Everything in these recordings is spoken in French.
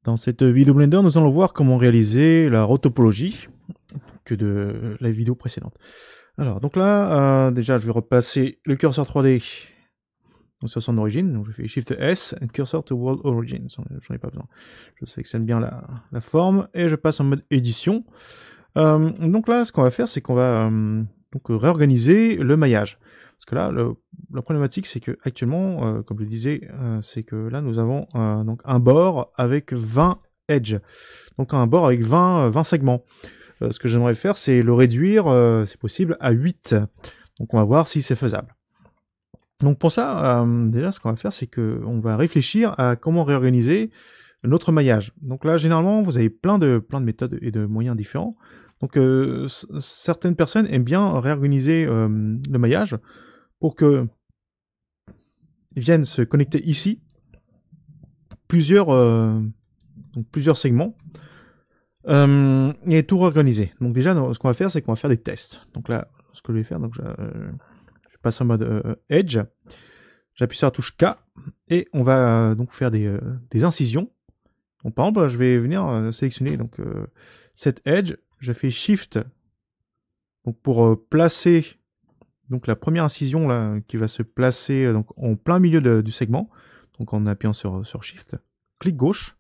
Dans cette vidéo Blender, nous allons voir comment réaliser la retopologie que de la vidéo précédente. Alors, donc là, déjà, je vais replacer le curseur 3D sur son origine. Donc, je fais Shift S, Cursor to World Origin. J'en ai pas besoin. Je sélectionne bien la forme et je passe en mode édition. Donc là, ce qu'on va faire, c'est qu'on va réorganiser le maillage. Parce que là, la problématique, c'est que actuellement, comme je le disais, c'est que là, nous avons donc un bord avec 20 edges. Donc un bord avec 20 segments. Ce que j'aimerais faire, c'est le réduire, c'est possible, à 8. Donc on va voir si c'est faisable. Donc pour ça, déjà, ce qu'on va faire, c'est qu'on va réfléchir à comment réorganiser notre maillage. Donc là, généralement, vous avez plein de méthodes et de moyens différents. Donc certaines personnes aiment bien réorganiser le maillage pour que ils viennent se connecter ici plusieurs segments et tout réorganiser. Donc déjà, ce qu'on va faire, c'est qu'on va faire des tests. Donc là, ce que je vais faire, donc je passe en mode Edge, j'appuie sur la touche K et on va donc faire des incisions. Donc, par exemple, je vais venir sélectionner donc cette Edge, je fais Shift donc pour placer donc la première incision là qui va se placer donc en plein milieu du segment, donc en appuyant sur Shift, clic gauche,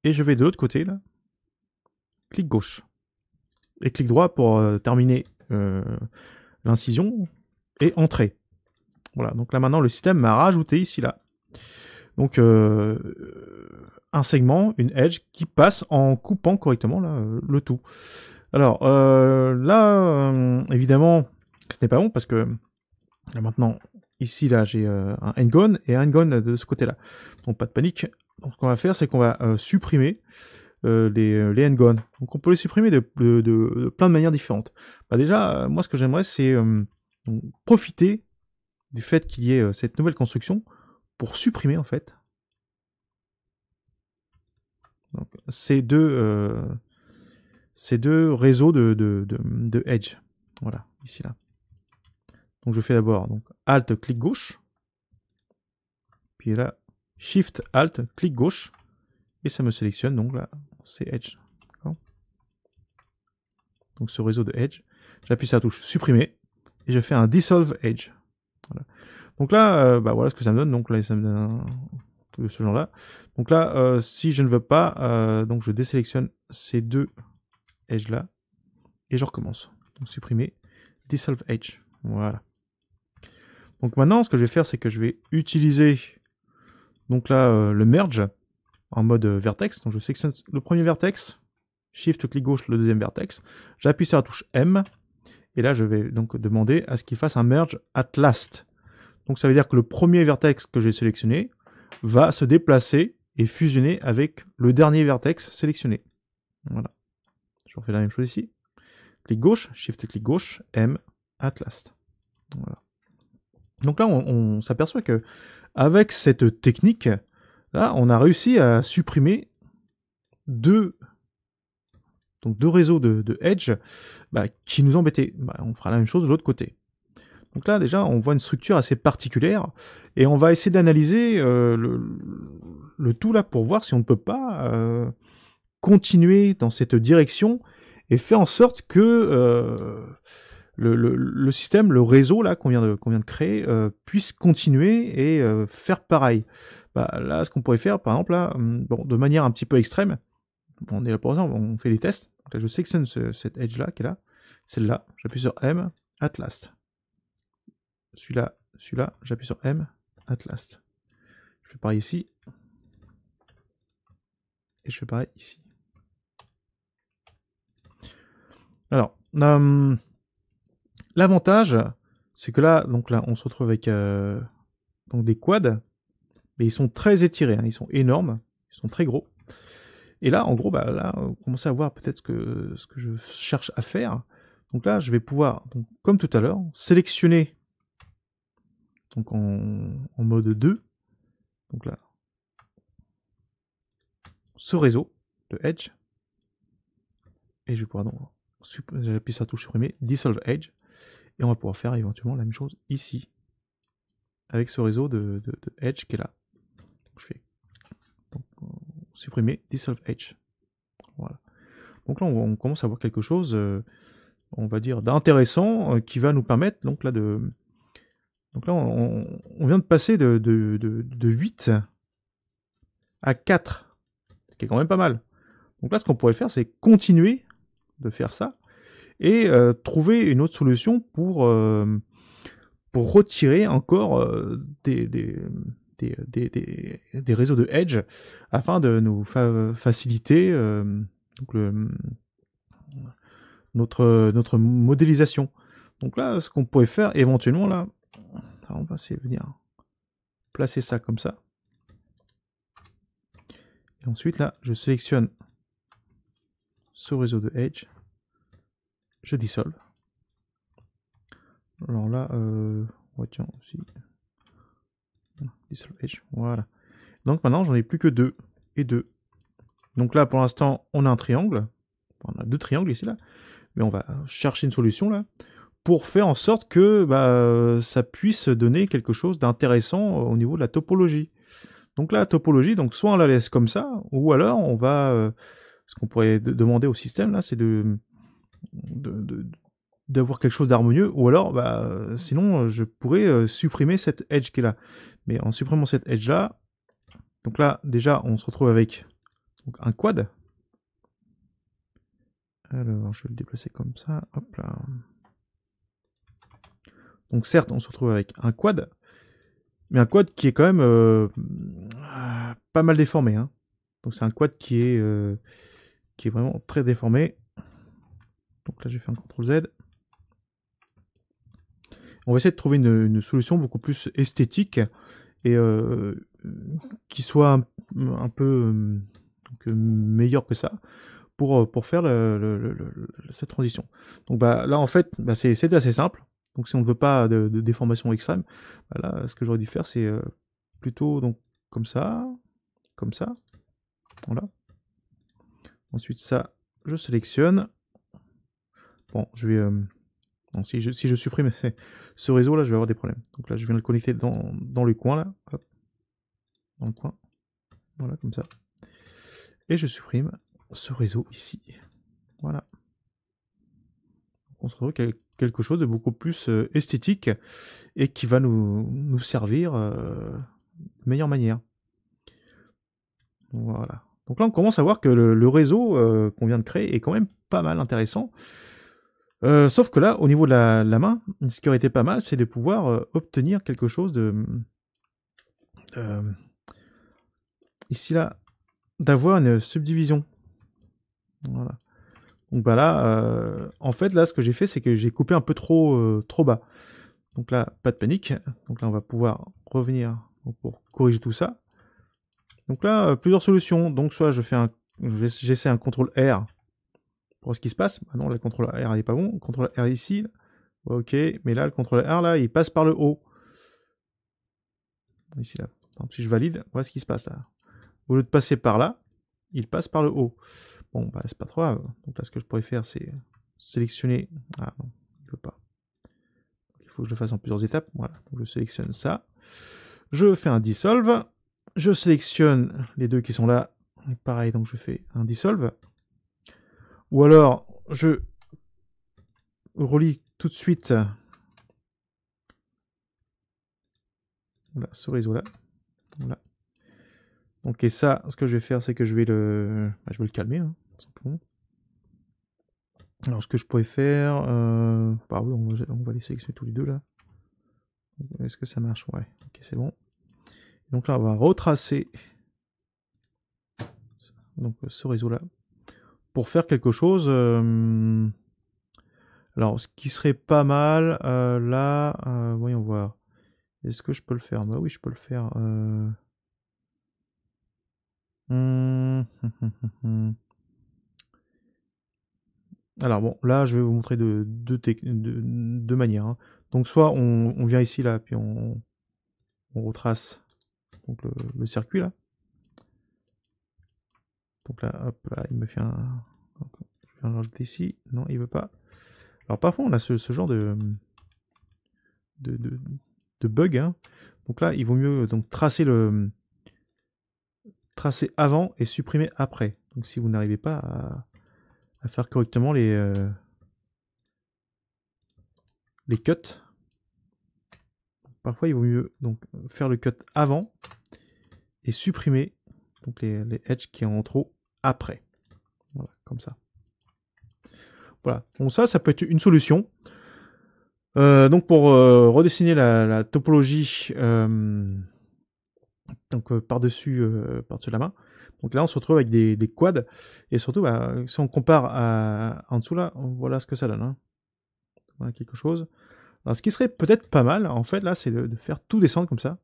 et je vais de l'autre côté là, clic gauche, et clic droit pour terminer l'incision et entrer. Voilà, donc là maintenant le système m'a rajouté ici là, donc un segment, une edge qui passe en coupant correctement là, le tout. Alors là, évidemment, ce n'est pas bon parce que là maintenant, ici là, j'ai un endgone et un endgone de ce côté-là. Donc pas de panique. Donc ce qu'on va faire, c'est qu'on va supprimer les endgones. Donc on peut les supprimer de plein de manières différentes. Bah déjà, moi ce que j'aimerais, c'est profiter du fait qu'il y ait cette nouvelle construction pour supprimer en fait donc, ces deux réseaux de edge. Voilà, ici là. Donc je fais d'abord Alt, clic gauche, puis là, Shift, Alt, clic gauche, et ça me sélectionne donc là, c'est Edge. Donc ce réseau de Edge, j'appuie sur la touche supprimer, et je fais un Dissolve Edge. Voilà. Donc là, bah voilà ce que ça me donne. Donc là, ça me donne tout de ce genre-là. Donc là, si je ne veux pas, donc je désélectionne ces deux edges là, et je recommence. Donc supprimer, Dissolve Edge. Voilà. Donc maintenant, ce que je vais faire, c'est que je vais utiliser donc là le merge en mode vertex. Donc je sélectionne le premier vertex, Shift clic gauche le deuxième vertex, j'appuie sur la touche M, et là je vais donc demander à ce qu'il fasse un merge at last. Donc ça veut dire que le premier vertex que j'ai sélectionné va se déplacer et fusionner avec le dernier vertex sélectionné. Voilà. Je refais la même chose ici. Clic gauche, Shift clic gauche, M, at last. Voilà. Donc là, on s'aperçoit que avec cette technique, là, on a réussi à supprimer deux réseaux de edge qui nous embêtaient. On fera la même chose de l'autre côté. Donc là, déjà, on voit une structure assez particulière, et on va essayer d'analyser le tout là pour voir si on ne peut pas continuer dans cette direction et faire en sorte que le système, le réseau là qu'on vient de créer, puisse continuer et faire pareil. Là, ce qu'on pourrait faire, par exemple, là, de manière un petit peu extrême, on est là pour exemple, on fait des tests. Donc là, je sélectionne cette edge là qui est là, celle-là, j'appuie sur M, at last. Celui-là, j'appuie sur M, at last. Je fais pareil ici. Et je fais pareil ici. Alors, l'avantage, c'est que là, on se retrouve avec des quads, mais ils sont très étirés, hein, ils sont énormes, ils sont très gros. Et là, en gros, là, vous commencez à voir peut-être ce que je cherche à faire. Donc là, je vais pouvoir, comme tout à l'heure, sélectionner en mode 2, donc là, ce réseau de edge, et je vais pouvoir j'appuie sur la touche supprimer, Dissolve Edge, et on va pouvoir faire éventuellement la même chose ici, avec ce réseau de edge qui est là. Donc, je fais supprimer Dissolve Edge. Voilà. Donc là, on commence à voir quelque chose, on va dire, d'intéressant qui va nous permettre, donc là, Donc là, on vient de passer de 8 à 4, ce qui est quand même pas mal. Donc là, ce qu'on pourrait faire, c'est continuer de faire ça et trouver une autre solution pour retirer encore des réseaux de Edge afin de nous faciliter donc notre modélisation. Donc là, ce qu'on pourrait faire éventuellement, là, on va essayer de venir placer ça comme ça. Et ensuite, là, je sélectionne ce réseau de Edge. Je dissolve. Alors là, tiens aussi. Dissolve Edge, voilà. Donc maintenant, j'en ai plus que 2 et 2. Donc là, pour l'instant, on a un triangle. On a 2 triangles ici, là. Mais on va chercher une solution, là, pour faire en sorte que ça puisse donner quelque chose d'intéressant au niveau de la topologie. Donc là, la topologie, donc soit on la laisse comme ça, ou alors on va... ce qu'on pourrait demander au système, là, c'est d'avoir quelque chose d'harmonieux, ou alors, sinon, je pourrais supprimer cette edge qui est là. Mais en supprimant cette edge là, donc là, déjà, on se retrouve avec donc, un quad. Alors, je vais le déplacer comme ça, hop là. Donc certes, on se retrouve avec un quad, mais un quad qui est quand même pas mal déformé. Hein. Donc c'est un quad qui est vraiment très déformé. Donc là, j'ai fait un CTRL Z. On va essayer de trouver une solution beaucoup plus esthétique et qui soit un peu meilleure que ça pour faire cette transition. Donc là, en fait, c'est assez simple. Donc si on ne veut pas de déformation extrême, là, ce que j'aurais dû faire, c'est plutôt donc comme ça. Voilà. Ensuite, ça, je sélectionne. Bon, je vais... bon, si je supprime ce réseau, là, je vais avoir des problèmes. Donc là, je viens de le connecter dans le coin, là. Hop. Dans le coin. Voilà, comme ça. Et je supprime ce réseau ici. Voilà. On se retrouve avec quelque chose de beaucoup plus esthétique et qui va nous servir de meilleure manière. Voilà. Donc là, on commence à voir que le réseau qu'on vient de créer est quand même pas mal intéressant. Sauf que là, au niveau de la main, ce qui aurait été pas mal, c'est de pouvoir obtenir quelque chose de... ici, là, d'avoir une subdivision. Voilà. Donc là, en fait, là, ce que j'ai fait, c'est que j'ai coupé un peu trop bas. Donc là, pas de panique. Donc là, on va pouvoir revenir pour corriger tout ça. Donc là, plusieurs solutions. Donc soit j'essaie un CTRL R pour voir ce qui se passe. Bah non, le CTRL R n'est pas bon. CTRL R ici. Ok, mais là, le CTRL R, là, il passe par le haut. Ici, là. Par exemple, si je valide, voilà ce qui se passe là. Au lieu de passer par là, il passe par le haut. Bon, c'est pas trop grave. Donc là, ce que je pourrais faire, c'est sélectionner... Ah non, il ne veut pas. Donc, il faut que je le fasse en plusieurs étapes. Voilà, donc je sélectionne ça. Je fais un dissolve. Je sélectionne les deux qui sont là. Pareil, donc je fais un dissolve. Ou alors, je relie tout de suite voilà, ce réseau-là. Voilà. Donc, et ça, ce que je vais faire, c'est que je vais le calmer, hein, tout simplement. Alors, ce que je pourrais faire... oui, on va les sélectionner tous les deux, là. Est-ce que ça marche? Ouais, ok, c'est bon. Donc là, on va retracer donc, ce réseau-là pour faire quelque chose... Alors, ce qui serait pas mal, là... voyons voir. Est-ce que je peux le faire? Bah oui, je peux le faire. Alors bon, là, je vais vous montrer deux manières. Hein. Donc, soit on vient ici, là, puis on retrace donc, le circuit, là. Donc là, hop, là, il me fait un... Donc, je viens le rajouter ici. Non, il veut pas. Alors, parfois, on a ce genre de bug. Hein. Donc là, il vaut mieux donc tracer tracer avant et supprimer après. Donc si vous n'arrivez pas à faire correctement les cuts, parfois il vaut mieux donc faire le cut avant et supprimer donc les edges qui en ont trop après. Voilà, comme ça. Voilà, donc ça peut être une solution. Donc pour redessiner la topologie donc par-dessus la main. Donc là on se retrouve avec des quads et surtout bah, si on compare en dessous là, voilà ce que ça donne. Hein. Voilà quelque chose. Alors ce qui serait peut-être pas mal en fait là, c'est de faire tout descendre comme ça.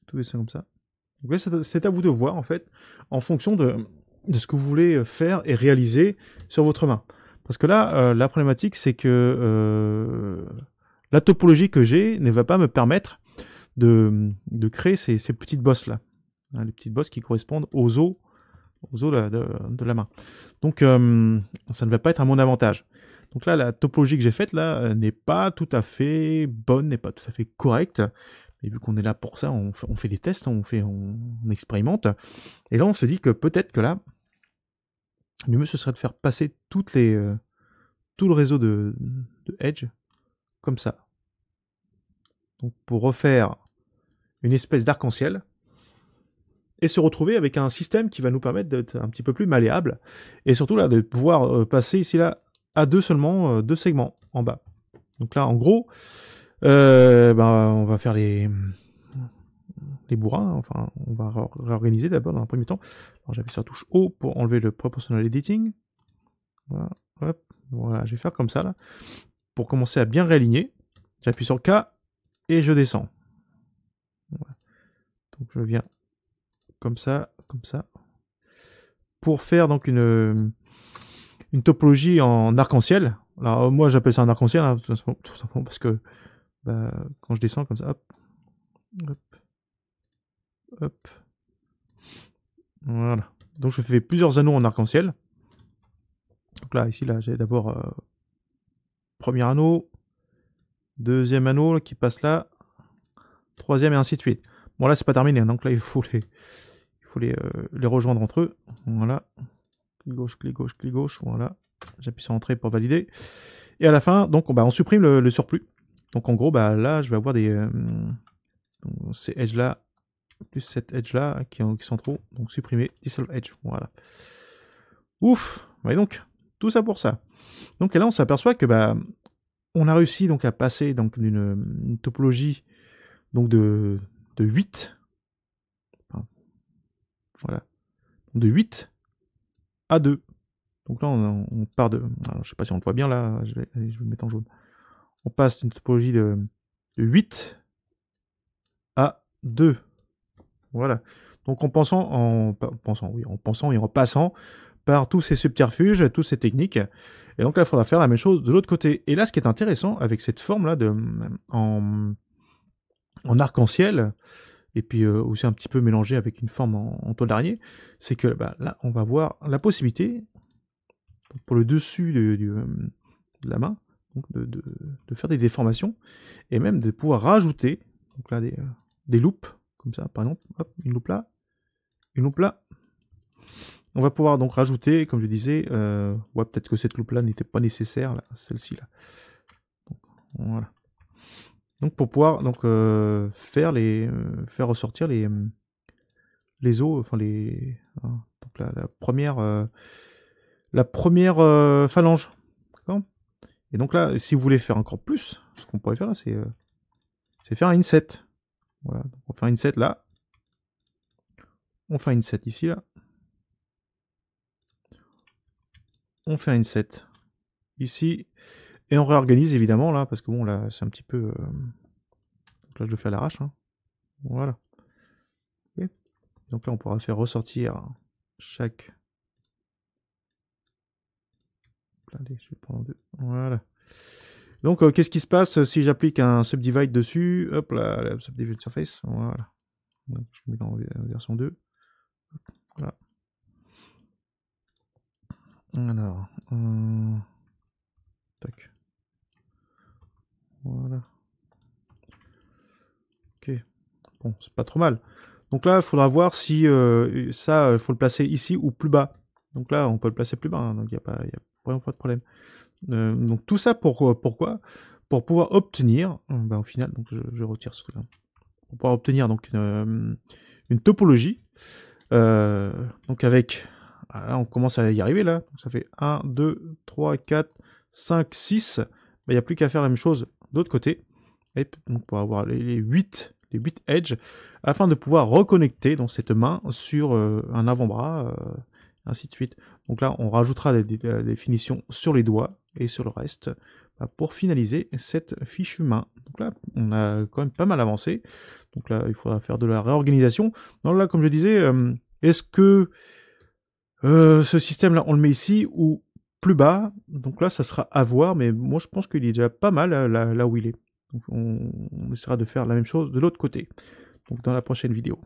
Tout descendre comme ça. Donc là c'est à vous de voir en fait en fonction de ce que vous voulez faire et réaliser sur votre main. Parce que là, la problématique, c'est que la topologie que j'ai ne va pas me permettre de créer ces petites bosses là. Hein, les petites bosses qui correspondent aux os de la main. Donc, ça ne va pas être à mon avantage. Donc là, la topologie que j'ai faite là n'est pas tout à fait bonne, n'est pas tout à fait correcte. Et vu qu'on est là pour ça, on fait des tests, on expérimente. Et là, on se dit que peut-être que là, le mieux ce serait de faire passer tout le réseau de Edge comme ça. Donc pour refaire une espèce d'arc-en-ciel et se retrouver avec un système qui va nous permettre d'être un petit peu plus malléable et surtout là de pouvoir passer ici là à deux seulement, deux segments en bas. Donc là en gros, on va faire les bourrins, enfin on va réorganiser d'abord dans un premier temps. Alors j'appuie sur la touche O pour enlever le proportional editing. Voilà, hop, voilà, je vais faire comme ça là. Pour commencer à bien réaligner, j'appuie sur K et je descends. Voilà. Donc je viens comme ça, pour faire donc une topologie en arc-en-ciel. Alors moi j'appelle ça un arc-en-ciel, hein, tout simplement parce que bah, quand je descends comme ça, hop, hop, hop, voilà. Donc je fais plusieurs anneaux en arc-en-ciel. Donc là, ici, là, j'ai d'abord premier anneau, deuxième anneau là, qui passe là, troisième et ainsi de suite. Bon là c'est pas terminé, hein, donc là il faut les rejoindre entre eux. Voilà. Clic gauche, clic gauche, clic gauche. Voilà. J'appuie sur entrée pour valider. Et à la fin, donc on supprime le surplus. Donc en gros, bah là, je vais avoir ces edges là plus cette edge là qui sont trop. Donc supprimer dissolve edge. Voilà. Ouf. Et donc tout ça pour ça. Donc là, on s'aperçoit que bah on a réussi donc à passer donc d'une topologie donc de 8. Enfin, voilà. De 8 à 2. Donc là, on part de... Alors, je sais pas si on le voit bien là, je vais le mettre en jaune. On passe d'une topologie de 8 à 2. Voilà. Donc en pensant et en passant par tous ces subterfuges, toutes ces techniques. Et donc là, il faudra faire la même chose de l'autre côté. Et là, ce qui est intéressant avec cette forme-là en arc-en-ciel, et puis aussi un petit peu mélangé avec une forme en toile d'araignée, c'est que bah, là, on va voir la possibilité, pour le dessus de la main, donc de faire des déformations, et même de pouvoir rajouter donc là, des loupes, comme ça, par exemple, hop, une loupe là, une loupe là. On va pouvoir donc rajouter, comme je disais, ouais, peut-être que cette loupe là n'était pas nécessaire, là, celle-ci là. Donc, voilà. Donc pour pouvoir donc faire ressortir les os, enfin les donc la première phalange, d'accord. Et donc là, si vous voulez faire encore plus, ce qu'on pourrait faire là, c'est faire un inset. Voilà, donc on fait un inset là, on fait un inset ici là, on fait un inset ici, et on réorganise évidemment là, parce que bon là c'est un petit peu, donc là je le fais à l'arrache, hein. Voilà. Okay. Donc là on pourra faire ressortir chaque... Allez, je vais prendre deux. Voilà. Donc qu'est-ce qui se passe si j'applique un subdivide dessus? Hop là, la subdivide surface, voilà. Donc, je mets dans version 2. Voilà. Alors, tac. Voilà. Ok. Bon, c'est pas trop mal. Donc là, il faudra voir si ça, il faut le placer ici ou plus bas. Donc là, on peut le placer plus bas, hein, donc il n'y a vraiment pas de problème. Donc tout ça pourquoi? Pour pouvoir obtenir, au final, donc je retire ce truc-là. Pour pouvoir obtenir donc une topologie. Donc avec, là on commence à y arriver là. Donc ça fait 1, 2, 3, 4, 5, 6. Il n'y a plus qu'à faire la même chose de l'autre côté. Et donc pour avoir les 8 edges, afin de pouvoir reconnecter donc, cette main sur un avant-bras, ainsi de suite. Donc là, on rajoutera des finitions sur les doigts et sur le reste pour finaliser cette fichue main. Donc là, on a quand même pas mal avancé. Donc là, il faudra faire de la réorganisation. Donc là, comme je disais, est-ce que ce système-là, on le met ici ou plus bas? Donc là, ça sera à voir, mais moi, je pense qu'il est déjà pas mal là où il est. Donc on essaiera de faire la même chose de l'autre côté. Donc dans la prochaine vidéo.